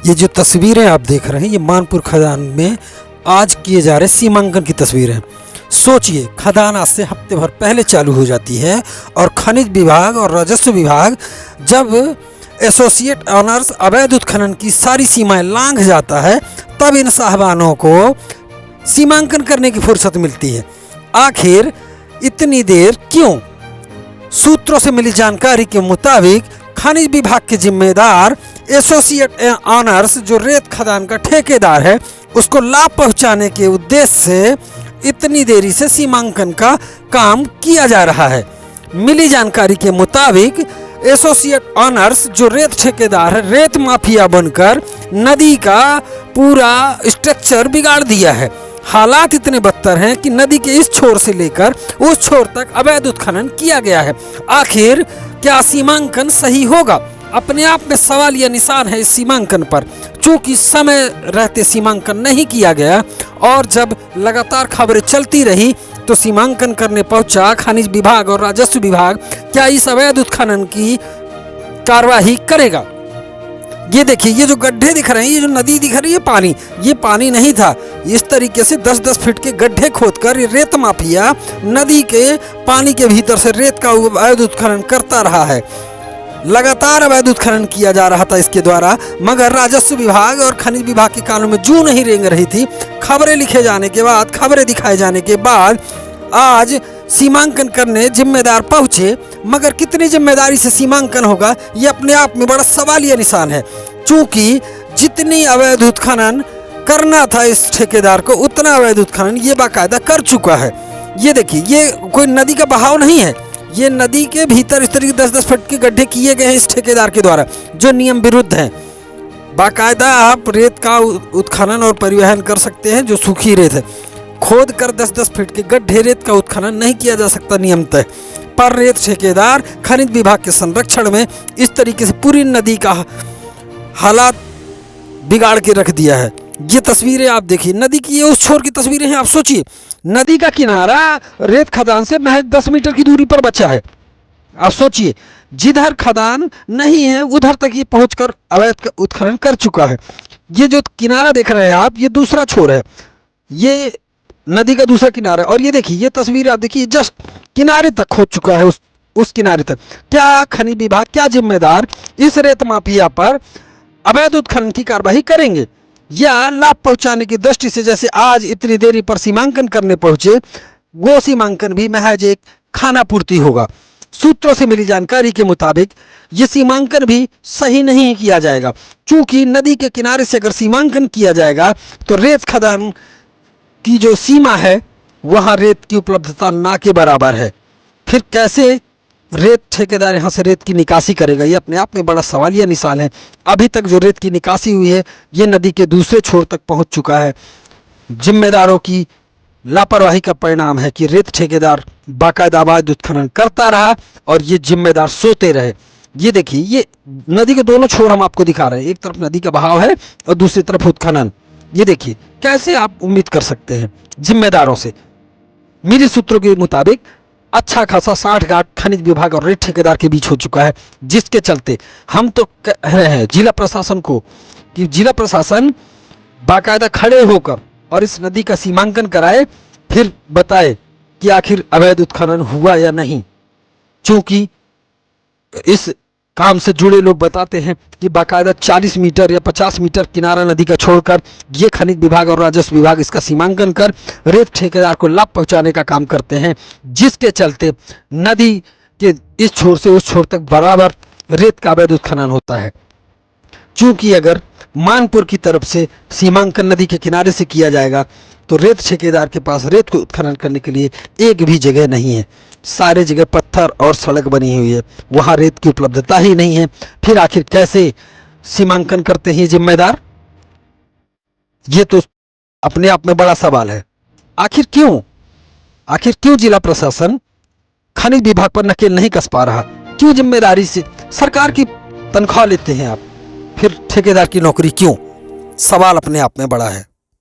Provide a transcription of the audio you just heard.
ये जो तस्वीरें आप देख रहे हैं ये मानपुर खदान में आज किए जा रहे सीमांकन की तस्वीर है। सोचिए, खदान आज से हफ्ते भर पहले चालू हो जाती है और खनिज विभाग और राजस्व विभाग जब एसोसिएट ऑनर्स अवैध उत्खनन की सारी सीमाएं लांघ जाता है तब इन साहबानों को सीमांकन करने की फुर्सत मिलती है। आखिर इतनी देर क्यों? सूत्रों से मिली जानकारी के मुताबिक खनिज विभाग के जिम्मेदार एसोसिएट ऑनर्स जो रेत खदान का ठेकेदार है उसको लाभ पहुंचाने के उद्देश्य से इतनी देरी से सीमांकन का काम किया जा रहा है। मिली जानकारी के मुताबिक एसोसिएट ऑनर्स जो रेत ठेकेदार है रेत माफिया बनकर नदी का पूरा स्ट्रक्चर बिगाड़ दिया है। हालात इतने बदतर हैं कि नदी के इस छोर से लेकर उस छोर तक अवैध उत्खनन किया गया है। आखिर क्या सीमांकन सही होगा? अपने आप में सवाल या निशान है इस सीमांकन पर। चूंकि समय रहते सीमांकन नहीं किया गया और जब लगातार खबरें चलती रही तो सीमांकन करने पहुंचा खनिज विभाग और राजस्व विभाग क्या इस अवैध उत्खनन की कार्यवाही करेगा? ये देखिए, ये जो गड्ढे दिख रहे हैं, ये जो नदी दिख रही है, ये पानी नहीं था। इस तरीके से 10-10 फीट के गड्ढे खोदकर ये रेत माफिया नदी के पानी के भीतर से रेत का अवैध उत्खनन करता रहा है। लगातार अवैध उत्खनन किया जा रहा था इसके द्वारा, मगर राजस्व विभाग और खनिज विभाग के कानों में जू नहीं रेंग रही थी। खबरें लिखे जाने के बाद, खबरें दिखाए जाने के बाद आज सीमांकन करने जिम्मेदार पहुंचे, मगर कितनी जिम्मेदारी से सीमांकन होगा ये अपने आप में बड़ा सवालिया निशान है। चूंकि जितनी अवैध उत्खनन करना था इस ठेकेदार को उतना अवैध उत्खनन ये बाकायदा कर चुका है। ये देखिए, ये कोई नदी का बहाव नहीं है, ये नदी के भीतर इस तरीके 10-10 फुट के गड्ढे किए गए हैं इस ठेकेदार के द्वारा जो नियम विरुद्ध हैं। बाकायदा आप रेत का उत्खनन और परिवहन कर सकते हैं जो सूखी रेत है। खोद कर 10-10 फीट के गड्ढे रेत का उत्खनन नहीं किया जा सकता नियमतः, पर रेत ठेकेदार खनिज विभाग के संरक्षण में इस तरीके से पूरी नदी का हालात बिगाड़ के रख दिया है। ये तस्वीरें आप देखिए, नदी की ये उस छोर की तस्वीरें हैं। आप सोचिए, नदी का किनारा रेत खदान से महज 10 मीटर की दूरी पर बचा है। आप सोचिए, जिधर खदान नहीं है उधर तक ये पहुंचकर अवैध उत्खनन कर चुका है। ये जो किनारा देख रहे हैं आप, ये दूसरा छोर है, ये नदी का दूसरा किनारा है। और ये देखिए, ये तस्वीर आप देखिए, जस्ट किनारे तक खोद चुका है, उस किनारे तक। क्या खनिज विभाग, क्या जिम्मेदार इस रेत माफिया पर अवैध उत्खनन की कार्रवाई करेंगे या लाभ पहुंचाने की दृष्टि से जैसे आज इतनी देरी पर सीमांकन करने पहुंचे, वो सीमांकन भी महज एक खाना पूर्ति होगा? सूत्रों से मिली जानकारी के मुताबिक ये सीमांकन भी सही नहीं किया जाएगा। चूंकि नदी के किनारे से अगर सीमांकन किया जाएगा तो रेत खदान की जो सीमा है वहां रेत की उपलब्धता ना के बराबर है। फिर कैसे रेत ठेकेदार यहां से रेत की निकासी करेगा? ये अपने आप में बड़ा सवालिया निशान है। अभी तक जो रेत की निकासी हुई है ये नदी के दूसरे छोर तक पहुंच चुका है। जिम्मेदारों की लापरवाही का परिणाम है कि रेत ठेकेदार बाकायदा अवैध उत्खनन करता रहा और ये जिम्मेदार सोते रहे। ये देखिए, ये नदी के दोनों छोर हम आपको दिखा रहे हैं, एक तरफ नदी का बहाव है और दूसरी तरफ उत्खनन। ये देखिए, कैसे आप उम्मीद कर सकते हैं जिम्मेदारों से? मिली सूत्रों के मुताबिक अच्छा खासा 60 गांठ खनिज विभाग और रेत ठेकेदार के बीच हो चुका है, जिसके चलते हम तो कह रहे हैं जिला प्रशासन को कि जिला प्रशासन बाकायदा खड़े होकर और इस नदी का सीमांकन कराए, फिर बताए कि आखिर अवैध उत्खनन हुआ या नहीं। क्योंकि इस काम से जुड़े लोग बताते हैं कि बाकायदा 40 मीटर या 50 मीटर किनारा नदी का छोड़कर ये खनिज विभाग और राजस्व विभाग इसका सीमांकन कर रेत ठेकेदार को लाभ पहुंचाने का काम करते हैं, जिसके चलते नदी के इस छोर से उस छोर तक बराबर रेत का अवैध उत्खनन होता है। चूंकि अगर मानपुर की तरफ से सीमांकन नदी के किनारे से किया जाएगा तो रेत ठेकेदार के पास रेत को उत्खनन करने के लिए एक भी जगह नहीं है। सारे जगह पत्थर और सड़क बनी हुई है, वहां रेत की उपलब्धता ही नहीं है। फिर आखिर कैसे सीमांकन करते हैं जिम्मेदार? ये तो अपने आप में बड़ा सवाल है। आखिर क्यों जिला प्रशासन खनिज विभाग पर नकेल नहीं कस पा रहा? क्यों जिम्मेदारी से सरकार की तनख्वाह लेते हैं आप, फिर ठेकेदार की नौकरी क्यों? सवाल अपने आप में बड़ा है।